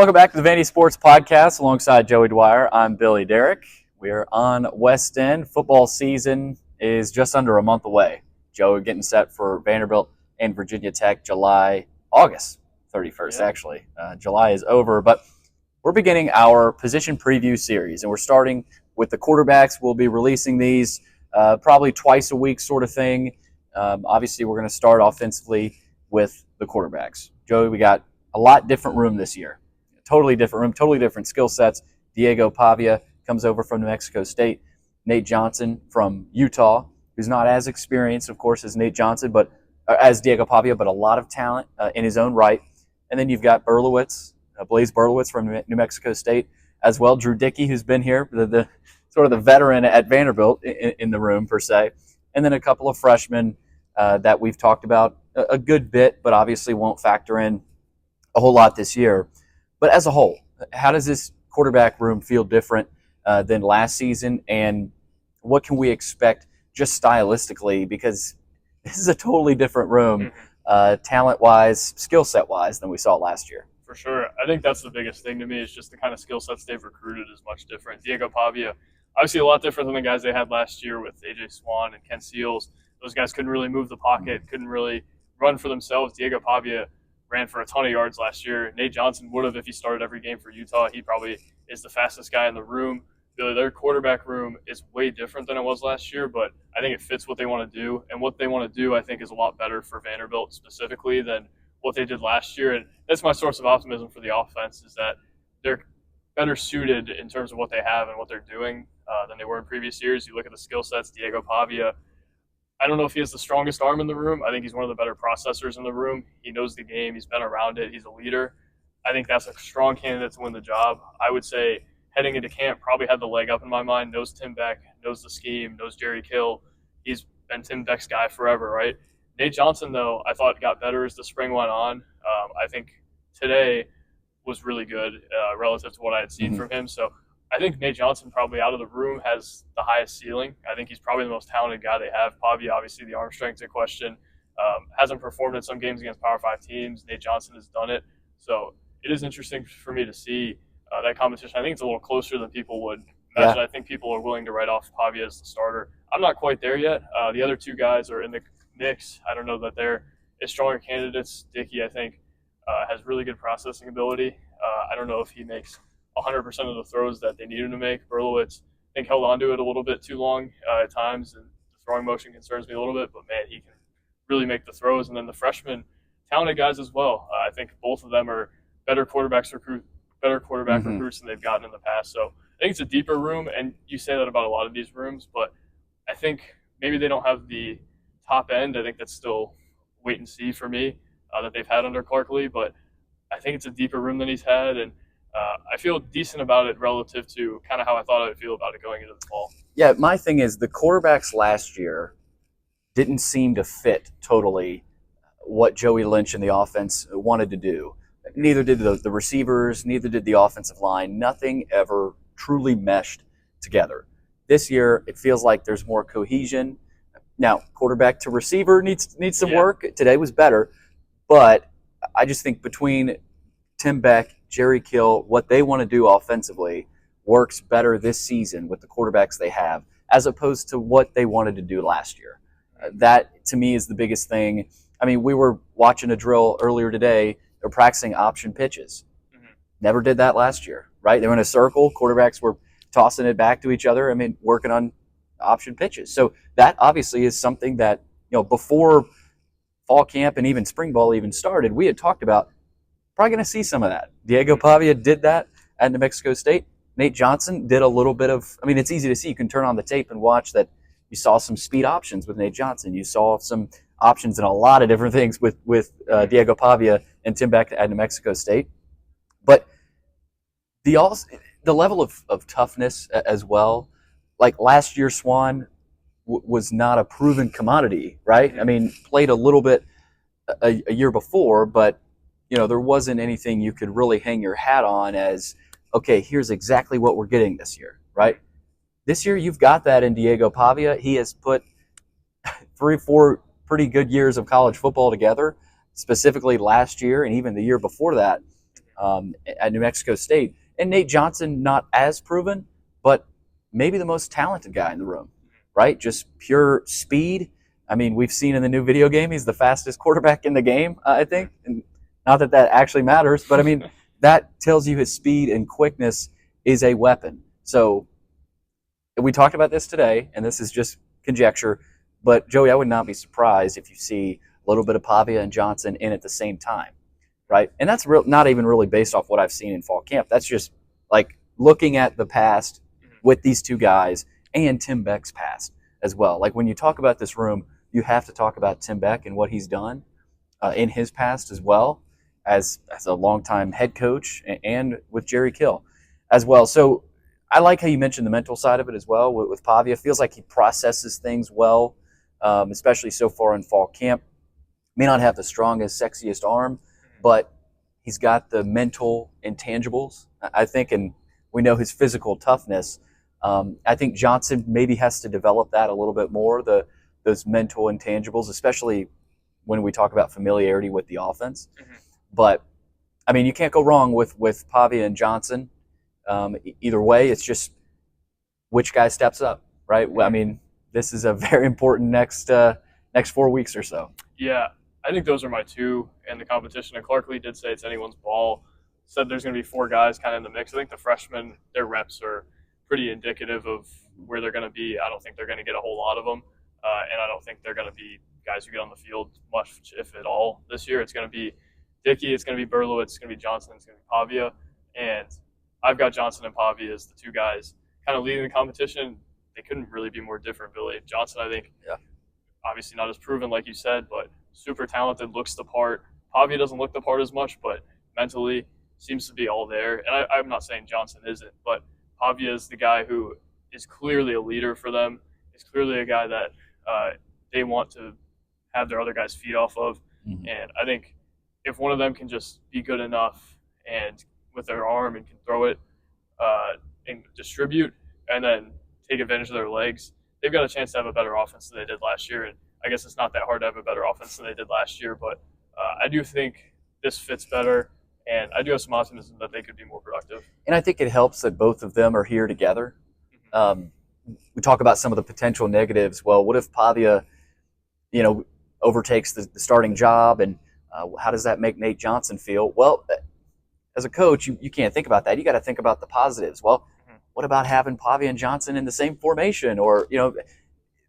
Welcome back to the Vandy Sports Podcast alongside Joey Dwyer. I'm Billy Derrick. We are on West End. Football season is just under a month away. Joey getting set for Vanderbilt and Virginia Tech August 31st, actually. July is over, but we're beginning our position preview series, and we're starting with the quarterbacks. We'll be releasing these probably twice a week sort of thing. Obviously, we're going to start offensively with the quarterbacks. Joey, we got a lot different room this year. Totally different room, totally different skill sets. Diego Pavia comes over from New Mexico State. Nate Johnson from Utah, who's not as experienced, of course, as Nate Johnson, but as Diego Pavia, but a lot of talent in his own right. And then you've got Blaise Berlowitz from New Mexico State, as well. Drew Dickey, who's been here, the sort of the veteran at Vanderbilt in the room per se. And then a couple of freshmen that we've talked about a good bit, but obviously won't factor in a whole lot this year. But as a whole, how does this quarterback room feel different than last season? And what can we expect just stylistically? Because this is a totally different room, talent-wise, skill set-wise, than we saw last year. For sure. I think that's the biggest thing to me is just the kind of skill sets they've recruited is much different. Diego Pavia, obviously a lot different than the guys they had last year with A.J. Swan and Ken Seals. Those guys couldn't really move the pocket, couldn't really run for themselves. Diego Pavia ran for a ton of yards last year. Nate Johnson would have if he started every game for Utah. He probably is the fastest guy in the room. Their quarterback room is way different than it was last year, but I think it fits what they want to do. And what they want to do, I think, is a lot better for Vanderbilt specifically than what they did last year. And that's my source of optimism for the offense is that they're better suited in terms of what they have and what they're doing than they were in previous years. You look at the skill sets, Diego Pavia, I don't know if he has the strongest arm in the room. I think he's one of the better processors in the room. He knows the game. He's been around it. He's a leader. I think that's a strong candidate to win the job. I would say heading into camp probably had the leg up in my mind, knows Tim Beck, knows the scheme, knows Jerry Kill. He's been Tim Beck's guy forever, right? Nate Johnson, though, I thought got better as the spring went on. I think today was really good relative to what I had seen from him. So I think Nate Johnson probably out of the room has the highest ceiling. I think he's probably the most talented guy they have. Pavia, obviously, the arm strength's a question. Hasn't performed in some games against Power 5 teams. Nate Johnson has done it. So it is interesting for me to see that competition. I think it's a little closer than people would imagine. Yeah. I think people are willing to write off Pavia as the starter. I'm not quite there yet. The other two guys are in the mix. I don't know that they're as stronger candidates. Dickey, I think, has really good processing ability. I don't know if he makes 100% of the throws that they need him to make. Berlowitz, I think, held on to it a little bit too long at times, and the throwing motion concerns me a little bit, but, man, he can really make the throws. And then the freshmen, talented guys as well. I think both of them are better quarterback recruits than they've gotten in the past. So I think it's a deeper room, and you say that about a lot of these rooms, but I think maybe they don't have the top end. I think that's still wait and see for me that they've had under Clark Lee, but I think it's a deeper room than he's had, and I feel decent about it relative to kind of how I thought I would feel about it going into the fall. Yeah, my thing is the quarterbacks last year didn't seem to fit totally what Joey Lynch and the offense wanted to do. Neither did the receivers, neither did the offensive line. Nothing ever truly meshed together. This year, it feels like there's more cohesion. Now, quarterback to receiver needs some work. Today was better, but I just think between Tim Beck, Jerry Kill, what they want to do offensively works better this season with the quarterbacks they have as opposed to what they wanted to do last year. That, to me, is the biggest thing. I mean, we were watching a drill earlier today. They're practicing option pitches. Never did that last year, right? They were in a circle. Quarterbacks were tossing it back to each other. I mean, working on option pitches. So that obviously is something that, before fall camp and even spring ball even started, we had talked about probably going to see some of that. Diego Pavia did that at New Mexico State. Nate Johnson did a little bit of, it's easy to see. You can turn on the tape and watch that you saw some speed options with Nate Johnson. You saw some options in a lot of different things with Diego Pavia and Tim Beck at New Mexico State. But the level of toughness as well, like last year Swan was not a proven commodity, right? Played a little bit a year before, but there wasn't anything you could really hang your hat on as, okay, here's exactly what we're getting this year, right? This year you've got that in Diego Pavia. He has put 3 or 4 pretty good years of college football together, specifically last year and even the year before that. at New Mexico State. And Nate Johnson, not as proven, but maybe the most talented guy in the room, right? Just pure speed. I mean, we've seen in the new video game, he's the fastest quarterback in the game, I think. And not that that actually matters, but I mean, that tells you his speed and quickness is a weapon. So we talked about this today, and this is just conjecture, but Joey, I would not be surprised if you see a little bit of Pavia and Johnson in at the same time, right? And that's not even really based off what I've seen in fall camp. That's just like looking at the past with these two guys and Tim Beck's past as well. Like when you talk about this room, you have to talk about Tim Beck and what he's done in his past as well as a longtime head coach and with Jerry Kill as well. So I like how you mentioned the mental side of it as well with Pavia. Feels like he processes things well, especially so far in fall camp. May not have the strongest, sexiest arm, but he's got the mental intangibles, I think, and we know his physical toughness. I think Johnson maybe has to develop that a little bit more, those mental intangibles, especially when we talk about familiarity with the offense. Mm-hmm. But, I mean, you can't go wrong with Pavia and Johnson. Either way, it's just which guy steps up, right? I mean, this is a very important next 4 weeks or so. Yeah, I think those are my two in the competition. And Clark Lee did say it's anyone's ball. Said there's going to be 4 guys kind of in the mix. I think the freshmen, their reps are pretty indicative of where they're going to be. I don't think they're going to get a whole lot of them. And I don't think they're going to be guys who get on the field much, if at all, this year. It's going to be Dickey, it's going to be Berlowitz, it's going to be Johnson, it's going to be Pavia. And I've got Johnson and Pavia as the two guys kind of leading the competition. They couldn't really be more different, Billy. Johnson, I think, obviously not as proven, like you said, but super talented, looks the part. Pavia doesn't look the part as much, but mentally seems to be all there. And I'm not saying Johnson isn't, but Pavia is the guy who is clearly a leader for them. He's clearly a guy that they want to have their other guys feed off of. Mm-hmm. And I think if one of them can just be good enough and with their arm and can throw it and distribute and then take advantage of their legs, they've got a chance to have a better offense than they did last year. And I guess it's not that hard to have a better offense than they did last year, but I do think this fits better, and I do have some optimism that they could be more productive. And I think it helps that both of them are here together. Mm-hmm. We talk about some of the potential negatives. Well, what if Pavia, overtakes the starting job, and how does that make Nate Johnson feel? Well, as a coach, you can't think about that. You got to think about the positives. Well, what about having Pavia and Johnson in the same formation? Or,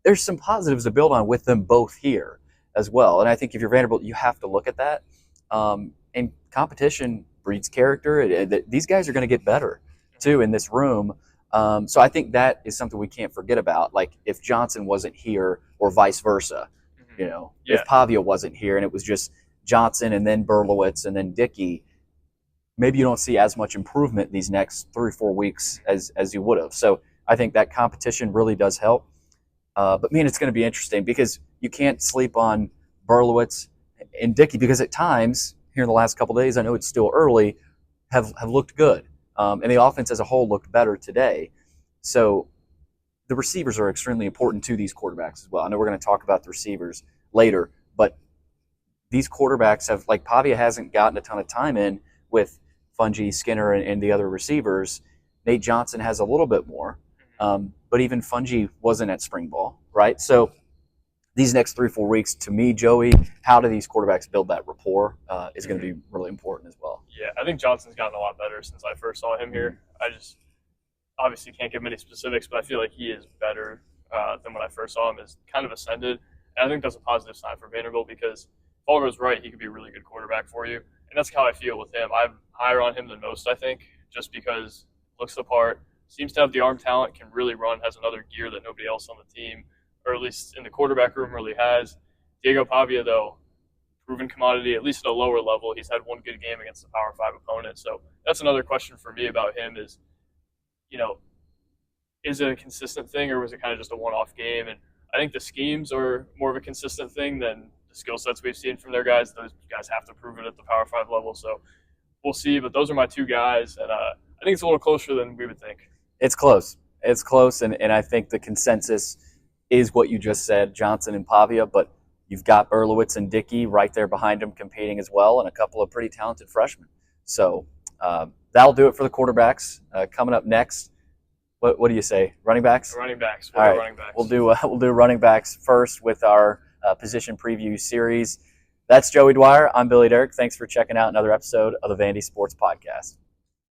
there's some positives to build on with them both here as well. And I think if you're Vanderbilt, you have to look at that. And competition breeds character. These guys are going to get better, too, in this room. So I think that is something we can't forget about. Like if Johnson wasn't here or vice versa, if Pavia wasn't here and it was just Johnson and then Berlowitz and then Dickey, maybe you don't see as much improvement these next 3 or 4 weeks as you would have. So I think that competition really does help. But, man, it's going to be interesting because you can't sleep on Berlowitz and Dickey because at times here in the last couple of days, I know it's still early, have looked good. And the offense as a whole looked better today. So the receivers are extremely important to these quarterbacks as well. I know we're going to talk about the receivers later, but these quarterbacks have, like Pavia hasn't gotten a ton of time in with Fungi, Skinner, and the other receivers. Nate Johnson has a little bit more, but even Fungi wasn't at spring ball, right? So these next 3 or 4 weeks, to me, Joey, how do these quarterbacks build that rapport is going to be really important as well. Yeah, I think Johnson's gotten a lot better since I first saw him here. I just obviously can't give many specifics, but I feel like he is better than when I first saw him. Has kind of ascended, and I think that's a positive sign for Vanderbilt because if all goes right, he could be a really good quarterback for you. And that's how I feel with him. I'm higher on him than most, I think, just because looks the part, seems to have the arm talent, can really run, has another gear that nobody else on the team, or at least in the quarterback room, really has. Diego Pavia, though, proven commodity, at least at a lower level. He's had one good game against the Power 5 opponent. So that's another question for me about him is, is it a consistent thing or was it kind of just a one-off game? And I think the schemes are more of a consistent thing than the skill sets we've seen from their guys. Those guys have to prove it at the Power 5 level. So we'll see. But those are my two guys. And I think it's a little closer than we would think. It's close. It's close. And I think the consensus is what you just said, Johnson and Pavia. But you've got Berlowitz and Dickey right there behind him competing as well, and a couple of pretty talented freshmen. So That'll do it for the quarterbacks. Coming up next, what do you say? Running backs? Running backs. All right. Running backs. We'll do running backs first with our position preview series. That's Joey Dwyer. I'm Billy Derrick. Thanks for checking out another episode of the Vandy Sports Podcast.